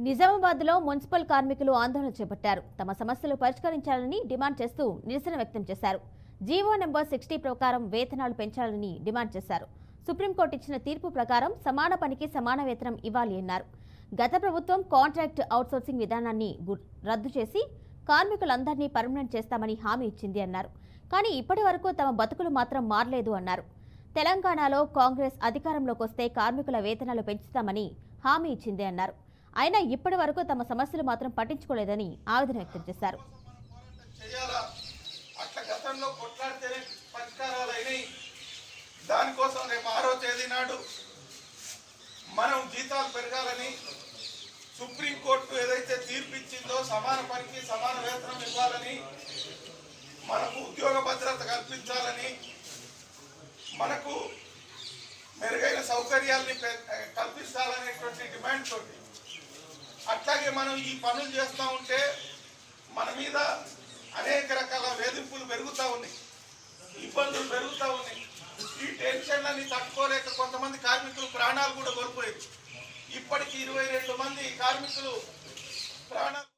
నిజామాబాద్లో మున్సిపల్ కార్మికులు ఆందోళన చేపట్టారు. తమ సమస్యలు పరిష్కరించాలని డిమాండ్ చేస్తూ నిరసన వ్యక్తం చేశారు. జీవో నెంబర్ 60 ప్రకారం వేతనాలు పెంచాలని డిమాండ్ చేశారు. సుప్రీంకోర్టు ఇచ్చిన తీర్పు ప్రకారం సమాన పనికి సమాన వేతనం ఇవ్వాలి అన్నారు. గత ప్రభుత్వం కాంట్రాక్ట్ అవుట్సోర్సింగ్ విధానాన్ని రద్దు చేసి కార్మికులందరినీ పర్మనెంట్ చేస్తామని హామీ ఇచ్చింది అన్నారు. కానీ ఇప్పటి వరకు తమ బతుకులు మాత్రం మారలేదు అన్నారు. తెలంగాణలో కాంగ్రెస్ అధికారంలోకి వస్తే కార్మికుల వేతనాలు పెంచుతామని హామీ ఇచ్చింది అన్నారు. అయినా ఇప్పటి వరకు తమ సమస్యలు మాత్రం పట్టించుకోలేదని ఆవేదన వ్యక్తం చేశారు. దానికోసం రేపు 6వ తేదీ నాడు మనం జీతాలు పెరగాలని సుప్రీంకోర్టు ఏదైతే తీర్పు ఇచ్చిందో సమాన పనికి సమాన వేతనం ఇవ్వాలని, మనకు ఉద్యోగ భద్రత కల్పించాలని, మనకు మెరుగైన సౌకర్యాల్ని కల్పించాలనేటువంటి డిమాండ్ తోటి అట్లాగే మనం ఈ పనులు చేస్తూ ఉంటే మన మీద అనేక రకాల వేధింపులు పెరుగుతూ ఉన్నాయి, ఇబ్బందులు పెరుగుతూ ఉన్నాయి. ఈ టెన్షన్లని తట్టుకోలేక కొంతమంది కార్మికులు ప్రాణాలు కూడా కోల్పోయారు. ఇప్పటికీ 22 మంది కార్మికులు ప్రాణాలు